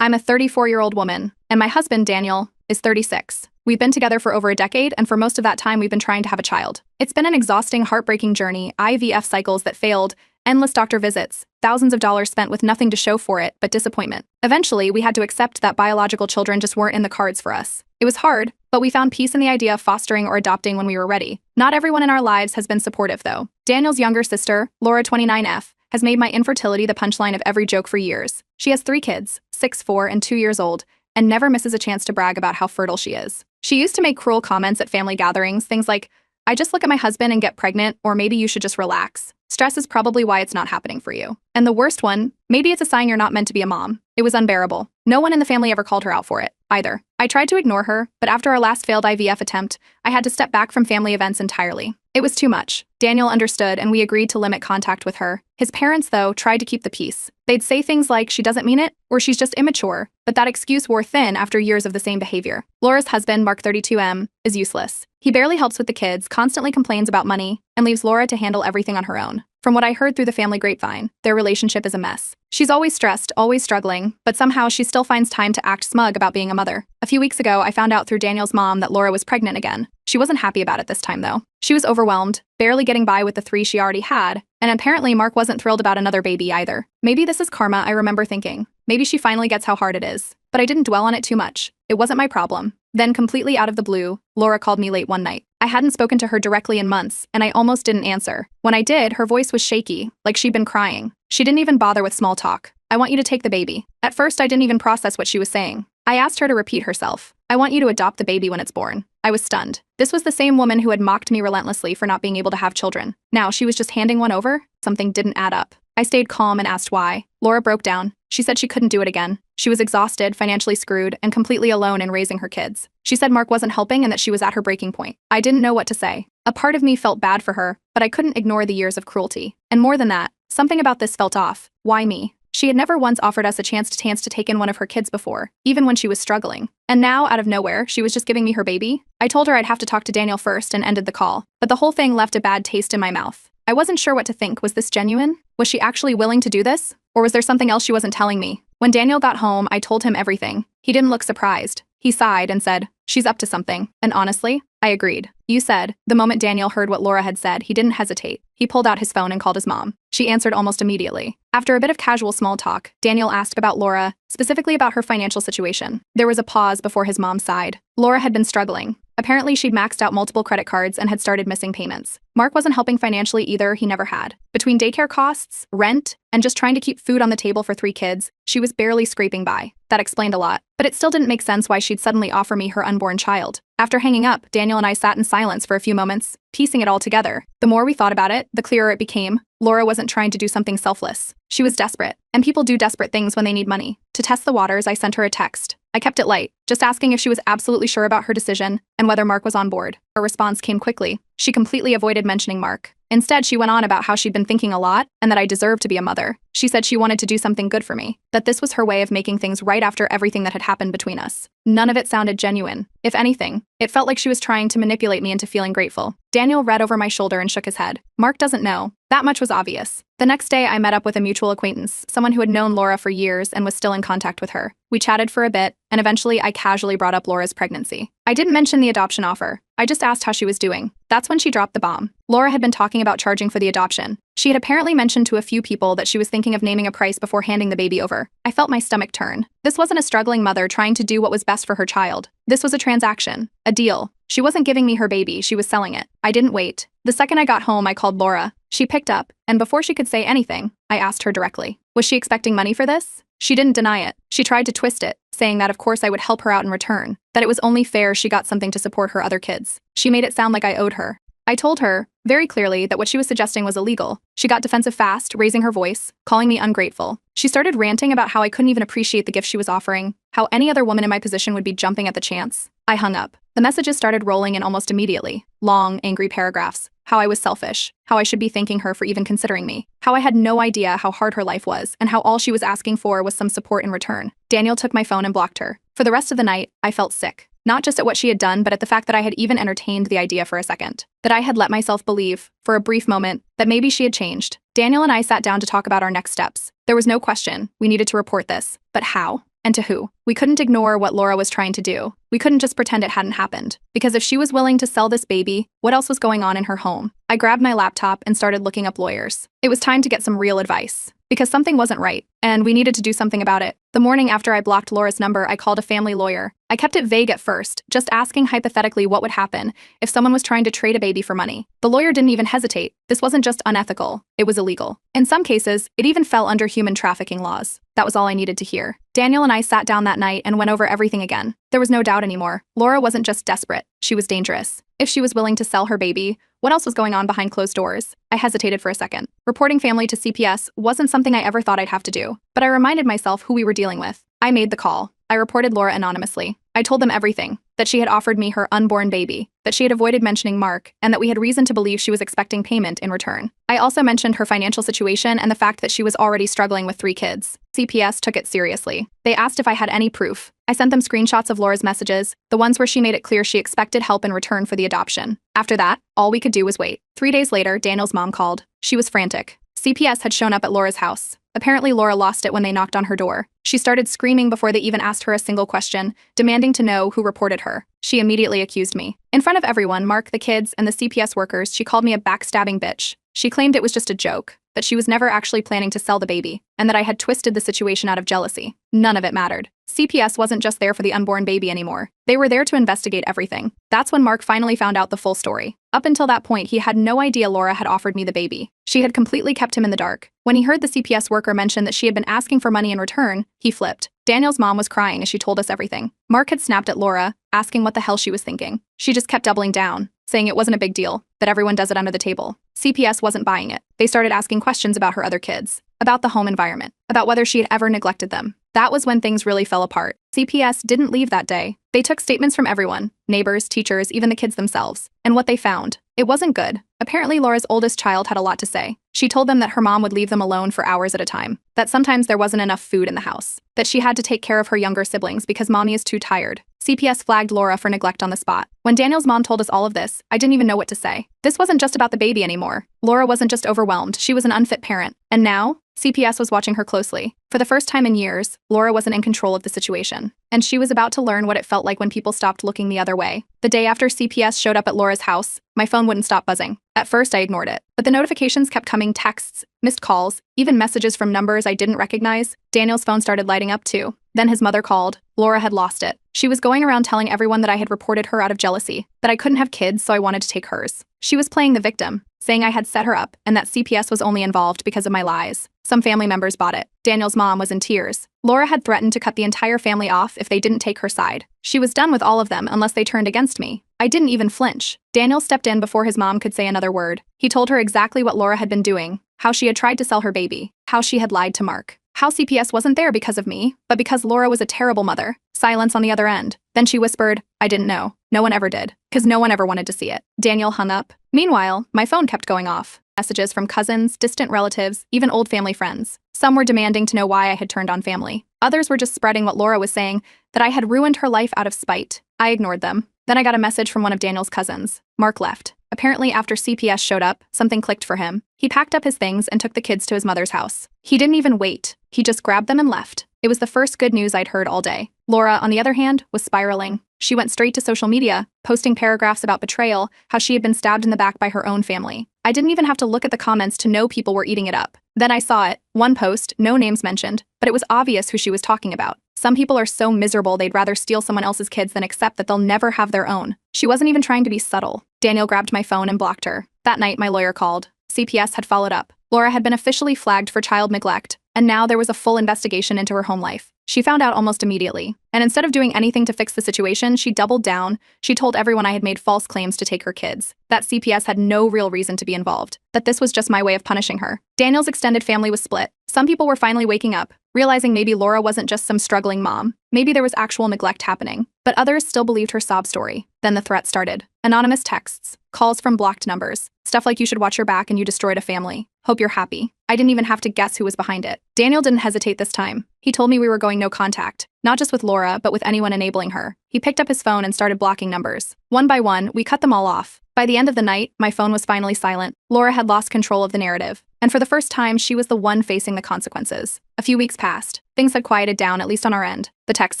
I'm a 34-year-old woman, and my husband, Daniel, is 36. We've been together for over a decade, and for most of that time, we've been trying to have a child. It's been an exhausting, heartbreaking journey, IVF cycles that failed, endless doctor visits, thousands of dollars spent with nothing to show for it but disappointment. Eventually, we had to accept that biological children just weren't in the cards for us. It was hard, but we found peace in the idea of fostering or adopting when we were ready. Not everyone in our lives has been supportive, though. Daniel's younger sister, Laura 29F, has made my infertility the punchline of every joke for years. She has 3 kids, 6, 4, and 2 years old, and never misses a chance to brag about how fertile she is. She used to make cruel comments at family gatherings, things like, "I just look at my husband and get pregnant," or "maybe you should just relax. Stress is probably why it's not happening for you." And the worst one, "Maybe it's a sign you're not meant to be a mom." It was unbearable. No one in the family ever called her out for it, either. I tried to ignore her, but after our last failed IVF attempt, I had to step back from family events entirely. It was too much. Daniel understood, and we agreed to limit contact with her. His parents, though, tried to keep the peace. They'd say things like, "She doesn't mean it," or "She's just immature," but that excuse wore thin after years of the same behavior. Laura's husband, Mark 32M, is useless. He barely helps with the kids, constantly complains about money, and leaves Laura to handle everything on her own. From what I heard through the family grapevine, their relationship is a mess. She's always stressed, always struggling, but somehow she still finds time to act smug about being a mother. A few weeks ago, I found out through Daniel's mom that Laura was pregnant again. She wasn't happy about it this time, though. She was overwhelmed, barely getting by with the 3 she already had, and apparently Mark wasn't thrilled about another baby either. Maybe this is karma, I remember thinking. Maybe she finally gets how hard it is. But I didn't dwell on it too much. It wasn't my problem. Then, completely out of the blue, Laura called me late one night. I hadn't spoken to her directly in months, and I almost didn't answer. When I did, her voice was shaky, like she'd been crying. She didn't even bother with small talk. "I want you to take the baby." At first, I didn't even process what she was saying. I asked her to repeat herself. "I want you to adopt the baby when it's born." I was stunned. This was the same woman who had mocked me relentlessly for not being able to have children. Now she was just handing one over? Something didn't add up. I stayed calm and asked why. Laura broke down. She said she couldn't do it again. She was exhausted, financially screwed, and completely alone in raising her kids. She said Mark wasn't helping and that she was at her breaking point. I didn't know what to say. A part of me felt bad for her, but I couldn't ignore the years of cruelty. And more than that, something about this felt off. Why me? She had never once offered us a chance to take in one of her kids before, even when she was struggling. And now, out of nowhere, she was just giving me her baby? I told her I'd have to talk to Daniel first and ended the call. But the whole thing left a bad taste in my mouth. I wasn't sure what to think. Was this genuine? Was she actually willing to do this? Or was there something else she wasn't telling me? When Daniel got home, I told him everything. He didn't look surprised. He sighed and said, "She's up to something." And honestly, I agreed. You said, the moment Daniel heard what Laura had said, he didn't hesitate. He pulled out his phone and called his mom. She answered almost immediately. After a bit of casual small talk, Daniel asked about Laura, specifically about her financial situation. There was a pause before his mom sighed. Laura had been struggling. Apparently, she'd maxed out multiple credit cards and had started missing payments. Mark wasn't helping financially either, he never had. Between daycare costs, rent, and just trying to keep food on the table for 3 kids, she was barely scraping by. That explained a lot. But it still didn't make sense why she'd suddenly offer me her unborn child. After hanging up, Daniel and I sat in silence for a few moments, piecing it all together. The more we thought about it, the clearer it became. Laura wasn't trying to do something selfless. She was desperate, and people do desperate things when they need money. To test the waters, I sent her a text. I kept it light, just asking if she was absolutely sure about her decision and whether Mark was on board. Her response came quickly. She completely avoided mentioning Mark. Instead, she went on about how she'd been thinking a lot and that I deserved to be a mother. She said she wanted to do something good for me, that this was her way of making things right after everything that had happened between us. None of it sounded genuine. If anything, it felt like she was trying to manipulate me into feeling grateful. Daniel read over my shoulder and shook his head. Mark doesn't know. That much was obvious. The next day, I met up with a mutual acquaintance, someone who had known Laura for years and was still in contact with her. We chatted for a bit, and eventually I casually brought up Laura's pregnancy. I didn't mention the adoption offer. I just asked how she was doing. That's when she dropped the bomb. Laura had been talking about charging for the adoption. She had apparently mentioned to a few people that she was thinking of naming a price before handing the baby over. I felt my stomach turn. This wasn't a struggling mother trying to do what was best for her child. This was a transaction, a deal. She wasn't giving me her baby, she was selling it. I didn't wait. The second I got home, I called Laura. She picked up, and before she could say anything, I asked her directly. Was she expecting money for this? She didn't deny it. She tried to twist it, saying that of course I would help her out in return, that it was only fair she got something to support her other kids. She made it sound like I owed her. I told her, very clearly, that what she was suggesting was illegal. She got defensive fast, raising her voice, calling me ungrateful. She started ranting about how I couldn't even appreciate the gift she was offering, how any other woman in my position would be jumping at the chance. I hung up. The messages started rolling in almost immediately. Long, angry paragraphs. How I was selfish, how I should be thanking her for even considering me, how I had no idea how hard her life was, and how all she was asking for was some support in return. Daniel took my phone and blocked her. For the rest of the night, I felt sick. Not just at what she had done, but at the fact that I had even entertained the idea for a second. That I had let myself believe, for a brief moment, that maybe she had changed. Daniel and I sat down to talk about our next steps. There was no question, we needed to report this. But how? and to who. We couldn't ignore what Laura was trying to do. We couldn't just pretend it hadn't happened. Because if she was willing to sell this baby, what else was going on in her home? I grabbed my laptop and started looking up lawyers. It was time to get some real advice. Because something wasn't right, and we needed to do something about it. The morning after I blocked Laura's number, I called a family lawyer. I kept it vague at first, just asking hypothetically what would happen if someone was trying to trade a baby for money. The lawyer didn't even hesitate. This wasn't just unethical, it was illegal. In some cases, it even fell under human trafficking laws. That was all I needed to hear. Daniel and I sat down that night and went over everything again. There was no doubt anymore. Laura wasn't just desperate, she was dangerous. If she was willing to sell her baby, what else was going on behind closed doors? I hesitated for a second. Reporting family to CPS wasn't something I ever thought I'd have to do, but I reminded myself who we were dealing with. I made the call. I reported Laura anonymously. I told them everything, that she had offered me her unborn baby, that she had avoided mentioning Mark, and that we had reason to believe she was expecting payment in return. I also mentioned her financial situation and the fact that she was already struggling with 3 kids. CPS took it seriously. They asked if I had any proof. I sent them screenshots of Laura's messages, the ones where she made it clear she expected help in return for the adoption. After that, all we could do was wait. 3 days later, Daniel's mom called. She was frantic. CPS had shown up at Laura's house. Apparently, Laura lost it when they knocked on her door. She started screaming before they even asked her a single question, demanding to know who reported her. She immediately accused me. In front of everyone, Mark, the kids, and the CPS workers, she called me a backstabbing bitch. She claimed it was just a joke, that she was never actually planning to sell the baby, and that I had twisted the situation out of jealousy. None of it mattered. CPS wasn't just there for the unborn baby anymore. They were there to investigate everything. That's when Mark finally found out the full story. Up until that point, he had no idea Laura had offered me the baby. She had completely kept him in the dark. When he heard the CPS worker mention that she had been asking for money in return, he flipped. Daniel's mom was crying as she told us everything. Mark had snapped at Laura, asking what the hell she was thinking. She just kept doubling down, saying it wasn't a big deal, that everyone does it under the table. CPS wasn't buying it. They started asking questions about her other kids, about the home environment, about whether she had ever neglected them. That was when things really fell apart. CPS didn't leave that day. They took statements from everyone, neighbors, teachers, even the kids themselves. And what they found, it wasn't good. Apparently, Laura's oldest child had a lot to say. She told them that her mom would leave them alone for hours at a time, that sometimes there wasn't enough food in the house, that she had to take care of her younger siblings because mommy is too tired. CPS flagged Laura for neglect on the spot. When Daniel's mom told us all of this, I didn't even know what to say. This wasn't just about the baby anymore. Laura wasn't just overwhelmed, she was an unfit parent. And now, CPS was watching her closely. For the first time in years, Laura wasn't in control of the situation, and she was about to learn what it felt like when people stopped looking the other way. The day after CPS showed up at Laura's house, my phone wouldn't stop buzzing. At first, I ignored it, but the notifications kept coming: texts, missed calls, even messages from numbers I didn't recognize. Daniel's phone started lighting up too. Then his mother called. Laura had lost it. She was going around telling everyone that I had reported her out of jealousy, that I couldn't have kids, so I wanted to take hers. She was playing the victim, saying I had set her up and that CPS was only involved because of my lies. Some family members bought it. Daniel's mom was in tears. Laura had threatened to cut the entire family off if they didn't take her side. She was done with all of them unless they turned against me. I didn't even flinch. Daniel stepped in before his mom could say another word. He told her exactly what Laura had been doing, how she had tried to sell her baby, how she had lied to Mark, how CPS wasn't there because of me, but because Laura was a terrible mother. Silence on the other end. Then she whispered, I didn't know. No one ever did, because no one ever wanted to see it. Daniel hung up. Meanwhile, my phone kept going off. Messages from cousins, distant relatives, even old family friends. Some were demanding to know why I had turned on family. Others were just spreading what Laura was saying, that I had ruined her life out of spite. I ignored them. Then I got a message from one of Daniel's cousins. Mark left. Apparently, after CPS showed up, something clicked for him. He packed up his things and took the kids to his mother's house. He didn't even wait. He just grabbed them and left. It was the first good news I'd heard all day. Laura, on the other hand, was spiraling. She went straight to social media, posting paragraphs about betrayal, how she had been stabbed in the back by her own family. I didn't even have to look at the comments to know people were eating it up. Then I saw it. One post, no names mentioned, but it was obvious who she was talking about. Some people are so miserable they'd rather steal someone else's kids than accept that they'll never have their own. She wasn't even trying to be subtle. Daniel grabbed my phone and blocked her. That night, my lawyer called. CPS had followed up. Laura had been officially flagged for child neglect, and now there was a full investigation into her home life. She found out almost immediately, and instead of doing anything to fix the situation, she doubled down. She told everyone I had made false claims to take her kids, that CPS had no real reason to be involved, that this was just my way of punishing her. Daniel's extended family was split. Some people were finally waking up, realizing maybe Laura wasn't just some struggling mom. Maybe there was actual neglect happening. But others still believed her sob story. Then the threat started. Anonymous texts, calls from blocked numbers, stuff like you should watch your back and you destroyed a family. Hope you're happy. I didn't even have to guess who was behind it. Daniel didn't hesitate this time. He told me we were going no contact, not just with Laura, but with anyone enabling her. He picked up his phone and started blocking numbers. One by one, we cut them all off. By the end of the night, my phone was finally silent. Laura had lost control of the narrative. And for the first time, she was the one facing the consequences. A few weeks passed. Things had quieted down, at least on our end. The texts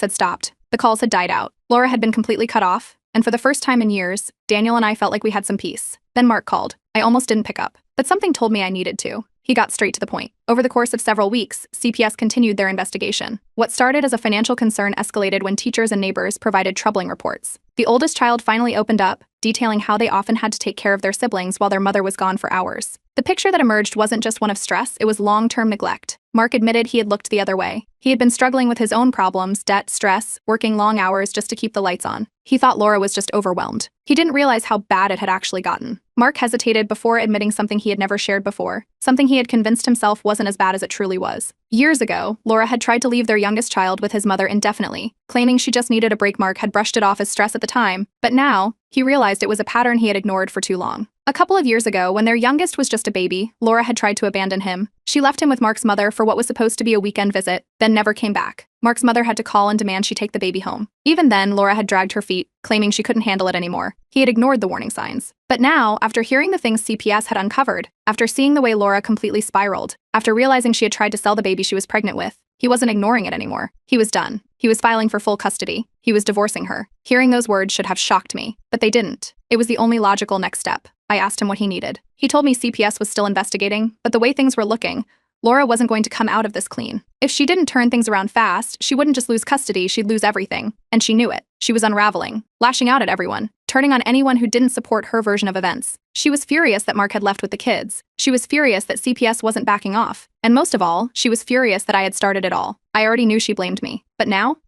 had stopped. The calls had died out. Laura had been completely cut off. And for the first time in years, Daniel and I felt like we had some peace. Then Mark called. I almost didn't pick up. But something told me I needed to. He got straight to the point. Over the course of several weeks, CPS continued their investigation. What started as a financial concern escalated when teachers and neighbors provided troubling reports. The oldest child finally opened up, detailing how they often had to take care of their siblings while their mother was gone for hours. The picture that emerged wasn't just one of stress, it was long-term neglect. Mark admitted he had looked the other way. He had been struggling with his own problems, debt, stress, working long hours just to keep the lights on. He thought Laura was just overwhelmed. He didn't realize how bad it had actually gotten. Mark hesitated before admitting something he had never shared before, something he had convinced himself wasn't as bad as it truly was. Years ago, Laura had tried to leave their youngest child with his mother indefinitely, claiming she just needed a break. Mark had brushed it off as stress at the time, but now, he realized it was a pattern he had ignored for too long. A couple of years ago, when their youngest was just a baby, Laura had tried to abandon him. She left him with Mark's mother for what was supposed to be a weekend visit, then never came back. Mark's mother had to call and demand she take the baby home. Even then, Laura had dragged her feet, claiming she couldn't handle it anymore. He had ignored the warning signs. But now, after hearing the things CPS had uncovered, after seeing the way Laura completely spiraled, after realizing she had tried to sell the baby she was pregnant with, he wasn't ignoring it anymore. He was done. He was filing for full custody. He was divorcing her. Hearing those words should have shocked me, but they didn't. It was the only logical next step. I asked him what he needed. He told me CPS was still investigating, but the way things were looking, Laura wasn't going to come out of this clean. If she didn't turn things around fast, she wouldn't just lose custody, she'd lose everything. And she knew it. She was unraveling, lashing out at everyone, turning on anyone who didn't support her version of events. She was furious that Mark had left with the kids. She was furious that CPS wasn't backing off. And most of all, she was furious that I had started it all. I already knew she blamed me. But now,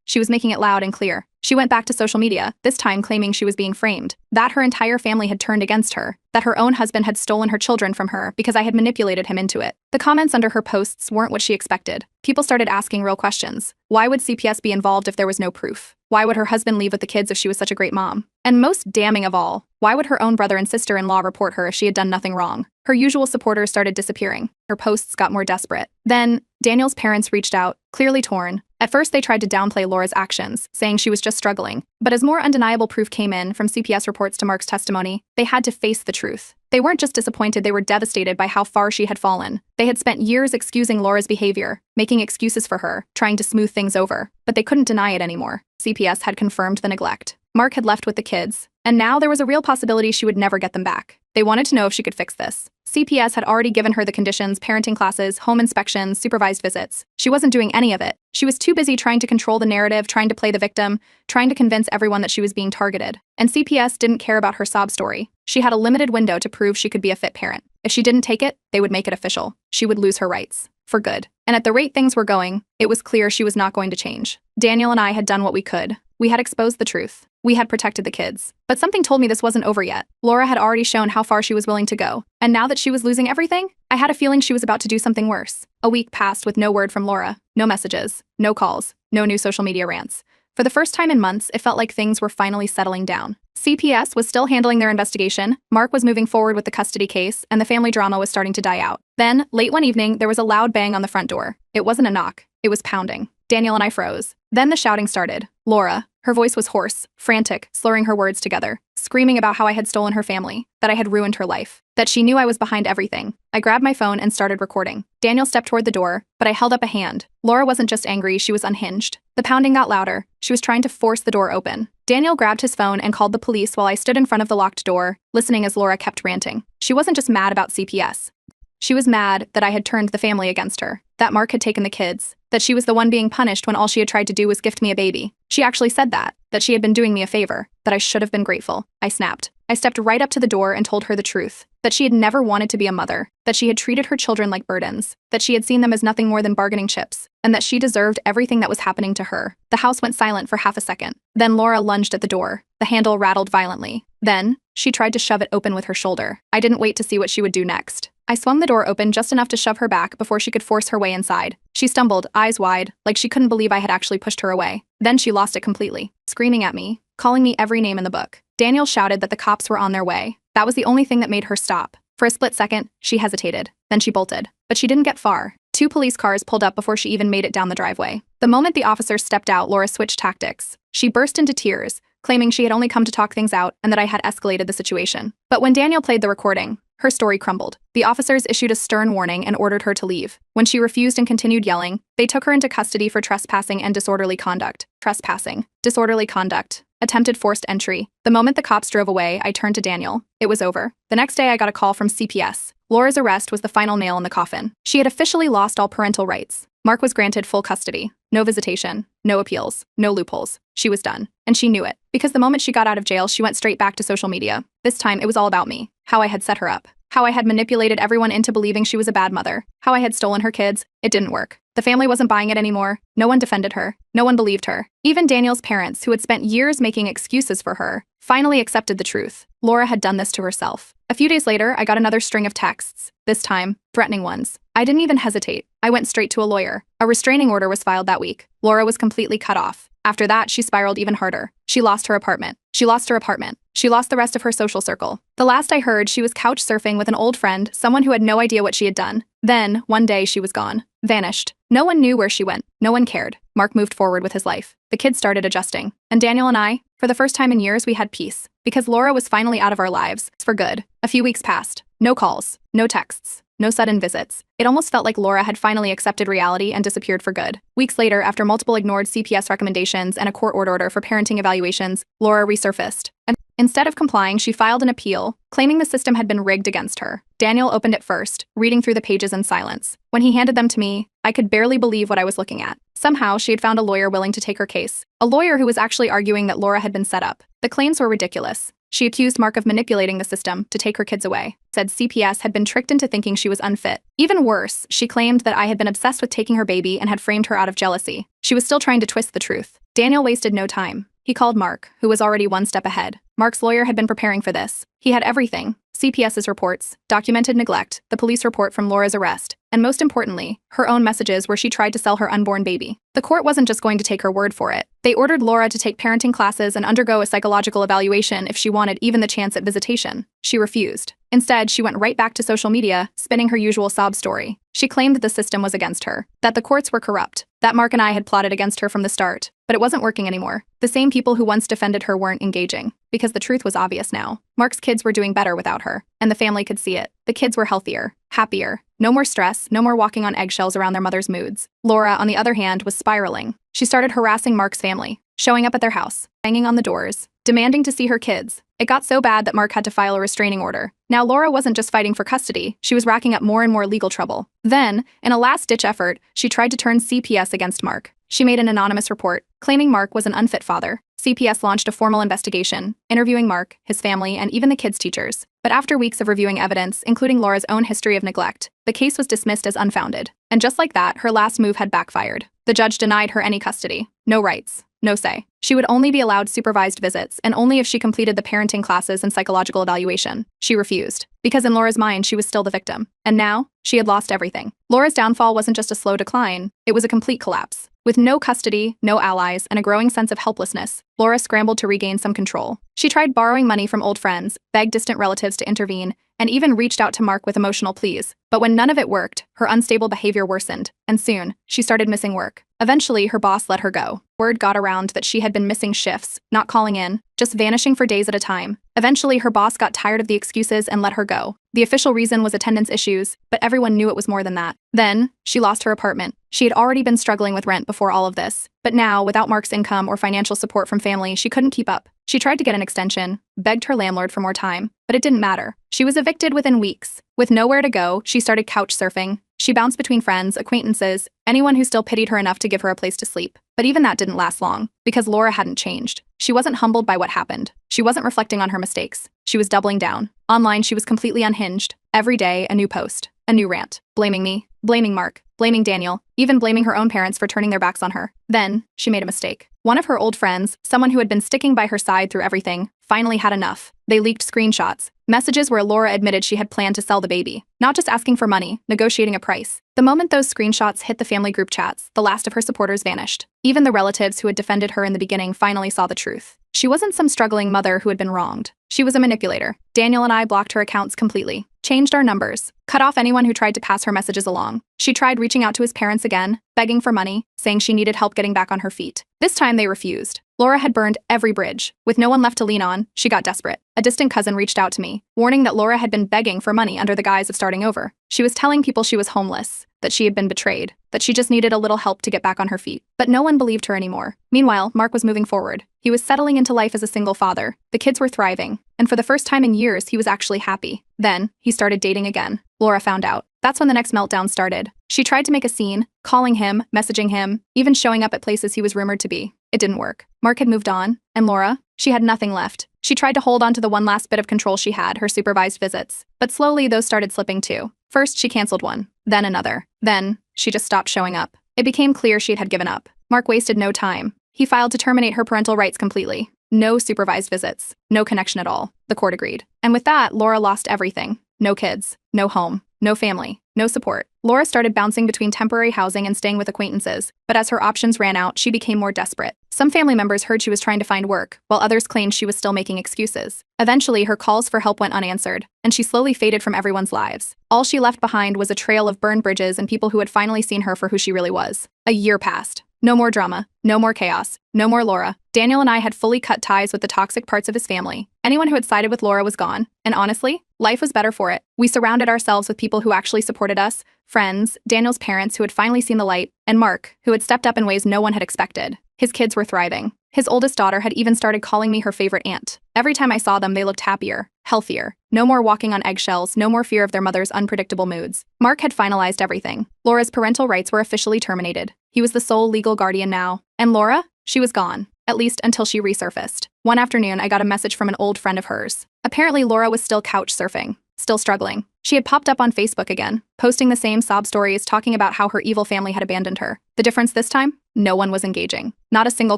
she was making it loud and clear. She went back to social media, this time claiming she was being framed, that her entire family had turned against her, that her own husband had stolen her children from her because I had manipulated him into it. The comments under her posts weren't what she expected. People started asking real questions. Why would CPS be involved if there was no proof? Why would her husband leave with the kids if she was such a great mom? And most damning of all, why would her own brother and sister-in-law report her if she had done nothing wrong? Her usual supporters started disappearing. Her posts got more desperate. Then, Daniel's parents reached out, clearly torn. At first, they tried to downplay Laura's actions, saying she was just struggling. But as more undeniable proof came in, from CPS reports to Mark's testimony, they had to face the truth. They weren't just disappointed, they were devastated by how far she had fallen. They had spent years excusing Laura's behavior, making excuses for her, trying to smooth things over. But they couldn't deny it anymore. CPS had confirmed the neglect. Mark had left with the kids, and now there was a real possibility she would never get them back. They wanted to know if she could fix this. CPS had already given her the conditions, parenting classes, home inspections, supervised visits. She wasn't doing any of it. She was too busy trying to control the narrative, trying to play the victim, trying to convince everyone that she was being targeted. And CPS didn't care about her sob story. She had a limited window to prove she could be a fit parent. If she didn't take it, they would make it official. She would lose her rights. For good. And at the rate things were going, it was clear she was not going to change. Daniel and I had done what we could. We had exposed the truth. We had protected the kids. But something told me this wasn't over yet. Laura had already shown how far she was willing to go. And now that she was losing everything, I had a feeling she was about to do something worse. A week passed with no word from Laura. No messages. No calls. No new social media rants. For the first time in months, it felt like things were finally settling down. CPS was still handling their investigation, Mark was moving forward with the custody case, and the family drama was starting to die out. Then, late one evening, there was a loud bang on the front door. It wasn't a knock. It was pounding. Daniel and I froze. Then the shouting started. Laura. Her voice was hoarse, frantic, slurring her words together, screaming about how I had stolen her family, that I had ruined her life, that she knew I was behind everything. I grabbed my phone and started recording. Daniel stepped toward the door, but I held up a hand. Laura wasn't just angry, she was unhinged. The pounding got louder. She was trying to force the door open. Daniel grabbed his phone and called the police while I stood in front of the locked door, listening as Laura kept ranting. She wasn't just mad about CPS. She was mad that I had turned the family against her, that Mark had taken the kids, that she was the one being punished when all she had tried to do was gift me a baby. She actually said that she had been doing me a favor, that I should have been grateful. I snapped. I stepped right up to the door and told her the truth, that she had never wanted to be a mother, that she had treated her children like burdens, that she had seen them as nothing more than bargaining chips, and that she deserved everything that was happening to her. The house went silent for half a second. Then Laura lunged at the door. The handle rattled violently. Then, she tried to shove it open with her shoulder. I didn't wait to see what she would do next. I swung the door open just enough to shove her back before she could force her way inside. She stumbled, eyes wide, like she couldn't believe I had actually pushed her away. Then she lost it completely, screaming at me, calling me every name in the book. Daniel shouted that the cops were on their way. That was the only thing that made her stop. For a split second, she hesitated. Then she bolted. But she didn't get far. 2 police cars pulled up before she even made it down the driveway. The moment the officers stepped out, Laura switched tactics. She burst into tears, claiming she had only come to talk things out and that I had escalated the situation. But when Daniel played the recording, her story crumbled. The officers issued a stern warning and ordered her to leave. When she refused and continued yelling, they took her into custody for trespassing and disorderly conduct. Trespassing, disorderly conduct, attempted forced entry. The moment the cops drove away, I turned to Daniel. It was over. The next day, I got a call from CPS. Laura's arrest was the final nail in the coffin. She had officially lost all parental rights. Mark was granted full custody. No visitation, no appeals, no loopholes. She was done. And she knew it. Because the moment she got out of jail, she went straight back to social media. This time, it was all about me. How I had set her up. How I had manipulated everyone into believing she was a bad mother. How I had stolen her kids. It didn't work. The family wasn't buying it anymore. No one defended her. No one believed her. Even Daniel's parents, who had spent years making excuses for her, finally accepted the truth. Laura had done this to herself. A few days later, I got another string of texts, this time, threatening ones. I didn't even hesitate. I went straight to a lawyer. A restraining order was filed that week. Laura was completely cut off. After that, she spiraled even harder. She lost her apartment. She lost her apartment. She lost the rest of her social circle. The last I heard, she was couch surfing with an old friend, someone who had no idea what she had done. Then, one day, she was gone. Vanished. No one knew where she went. No one cared. Mark moved forward with his life. The kids started adjusting. And Daniel and I, for the first time in years, we had peace. Because Laura was finally out of our lives, for good. A few weeks passed. No calls. No texts. No sudden visits. It almost felt like Laura had finally accepted reality and disappeared for good. Weeks later, after multiple ignored CPS recommendations and a court order for parenting evaluations, Laura resurfaced. And instead of complying, she filed an appeal, claiming the system had been rigged against her. Daniel opened it first, reading through the pages in silence. When he handed them to me, I could barely believe what I was looking at. Somehow, she had found a lawyer willing to take her case. A lawyer who was actually arguing that Laura had been set up. The claims were ridiculous. She accused Mark of manipulating the system to take her kids away, said CPS had been tricked into thinking she was unfit. Even worse, she claimed that I had been obsessed with taking her baby and had framed her out of jealousy. She was still trying to twist the truth. Daniel wasted no time. He called Mark, who was already one step ahead. Mark's lawyer had been preparing for this. He had everything. CPS's reports, documented neglect, the police report from Laura's arrest, and most importantly, her own messages where she tried to sell her unborn baby. The court wasn't just going to take her word for it. They ordered Laura to take parenting classes and undergo a psychological evaluation if she wanted even the chance at visitation. She refused. Instead, she went right back to social media, spinning her usual sob story. She claimed that the system was against her, that the courts were corrupt, that Mark and I had plotted against her from the start. But it wasn't working anymore. The same people who once defended her weren't engaging. Because the truth was obvious now. Mark's kids were doing better without her, and the family could see it. The kids were healthier, happier. No more stress, no more walking on eggshells around their mother's moods. Laura, on the other hand, was spiraling. She started harassing Mark's family, showing up at their house, banging on the doors, demanding to see her kids. It got so bad that Mark had to file a restraining order. Now, Laura wasn't just fighting for custody, she was racking up more and more legal trouble. Then, in a last-ditch effort, she tried to turn CPS against Mark. She made an anonymous report, claiming Mark was an unfit father. CPS launched a formal investigation, interviewing Mark, his family, and even the kids' teachers. But after weeks of reviewing evidence, including Laura's own history of neglect, the case was dismissed as unfounded. And just like that, her last move had backfired. The judge denied her any custody. No rights. No say. She would only be allowed supervised visits, and only if she completed the parenting classes and psychological evaluation. She refused. Because in Laura's mind, she was still the victim. And now, she had lost everything. Laura's downfall wasn't just a slow decline, it was a complete collapse. With no custody, no allies, and a growing sense of helplessness, Laura scrambled to regain some control. She tried borrowing money from old friends, begged distant relatives to intervene, and even reached out to Mark with emotional pleas. But when none of it worked, her unstable behavior worsened, and soon, she started missing work. Eventually, her boss let her go. Word got around that she had been missing shifts, not calling in, just vanishing for days at a time. Eventually, her boss got tired of the excuses and let her go. The official reason was attendance issues, but everyone knew it was more than that. Then, she lost her apartment. She had already been struggling with rent before all of this. But now, without Mark's income or financial support from family, she couldn't keep up. She tried to get an extension, begged her landlord for more time, but it didn't matter. She was evicted within weeks. With nowhere to go, she started couch surfing. She bounced between friends, acquaintances, anyone who still pitied her enough to give her a place to sleep. But even that didn't last long, because Laura hadn't changed. She wasn't humbled by what happened. She wasn't reflecting on her mistakes. She was doubling down. Online, she was completely unhinged. Every day, a new post, a new rant. Blaming me, blaming Mark, blaming Daniel, even blaming her own parents for turning their backs on her. Then, she made a mistake. One of her old friends, someone who had been sticking by her side through everything, finally had enough. They leaked screenshots, messages where Laura admitted she had planned to sell the baby, not just asking for money, negotiating a price. The moment those screenshots hit the family group chats, the last of her supporters vanished. Even the relatives who had defended her in the beginning finally saw the truth. She wasn't some struggling mother who had been wronged. She was a manipulator. Daniel and I blocked her accounts completely, changed our numbers, cut off anyone who tried to pass her messages along. She tried reaching out to his parents again, begging for money, saying she needed help getting back on her feet. This time they refused. Laura had burned every bridge. With no one left to lean on, she got desperate. A distant cousin reached out to me, warning that Laura had been begging for money under the guise of starting over. She was telling people she was homeless, that she had been betrayed, that she just needed a little help to get back on her feet. But no one believed her anymore. Meanwhile, Mark was moving forward. He was settling into life as a single father. The kids were thriving, and for the first time in years, he was actually happy. Then, he started dating again. Laura found out. That's when the next meltdown started. She tried to make a scene, calling him, messaging him, even showing up at places he was rumored to be. It didn't work. Mark had moved on, and Laura? She had nothing left. She tried to hold on to the one last bit of control she had, her supervised visits. But slowly, those started slipping too. First, she canceled one, then another. Then, she just stopped showing up. It became clear she had given up. Mark wasted no time. He filed to terminate her parental rights completely. No supervised visits. No connection at all. The court agreed. And with that, Laura lost everything. No kids. No home. No family. No support. Laura started bouncing between temporary housing and staying with acquaintances, but as her options ran out, she became more desperate. Some family members heard she was trying to find work, while others claimed she was still making excuses. Eventually, her calls for help went unanswered, and she slowly faded from everyone's lives. All she left behind was a trail of burned bridges and people who had finally seen her for who she really was. A year passed. No more drama, no more chaos, no more Laura. Daniel and I had fully cut ties with the toxic parts of his family. Anyone who had sided with Laura was gone, and honestly, life was better for it. We surrounded ourselves with people who actually supported us, friends, Daniel's parents who had finally seen the light, and Mark, who had stepped up in ways no one had expected. His kids were thriving. His oldest daughter had even started calling me her favorite aunt. Every time I saw them, they looked happier, healthier. No more walking on eggshells, no more fear of their mother's unpredictable moods. Mark had finalized everything. Laura's parental rights were officially terminated. He was the sole legal guardian now. And Laura? She was gone. At least until she resurfaced. One afternoon, I got a message from an old friend of hers. Apparently, Laura was still couch surfing, still struggling. She had popped up on Facebook again, posting the same sob stories, talking about how her evil family had abandoned her. The difference this time? No one was engaging. Not a single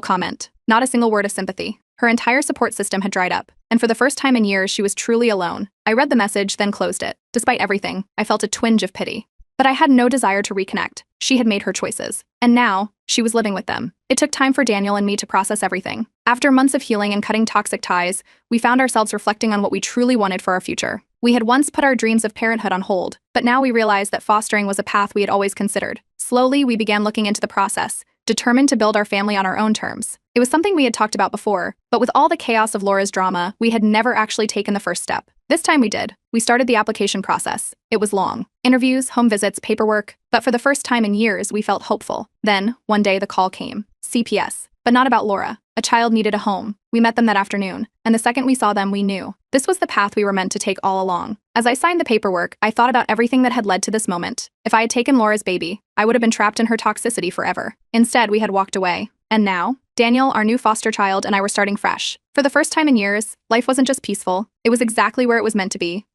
comment. Not a single word of sympathy. Her entire support system had dried up, and for the first time in years, she was truly alone. I read the message, then closed it. Despite everything, I felt a twinge of pity. But I had no desire to reconnect. She had made her choices. And now, she was living with them. It took time for Daniel and me to process everything. After months of healing and cutting toxic ties, we found ourselves reflecting on what we truly wanted for our future. We had once put our dreams of parenthood on hold, but now we realized that fostering was a path we had always considered. Slowly, we began looking into the process, determined to build our family on our own terms. It was something we had talked about before, but with all the chaos of Laura's drama, we had never actually taken the first step. This time we did. We started the application process. It was long. Interviews, home visits, paperwork, but for the first time in years, we felt hopeful. Then, one day, the call came. CPS. But not about Laura. A child needed a home. We met them that afternoon, and the second we saw them, we knew. This was the path we were meant to take all along. As I signed the paperwork, I thought about everything that had led to this moment. If I had taken Laura's baby, I would have been trapped in her toxicity forever. Instead, we had walked away. And now, Daniel, our new foster child, and I were starting fresh. For the first time in years, life wasn't just peaceful, it was exactly where it was meant to be.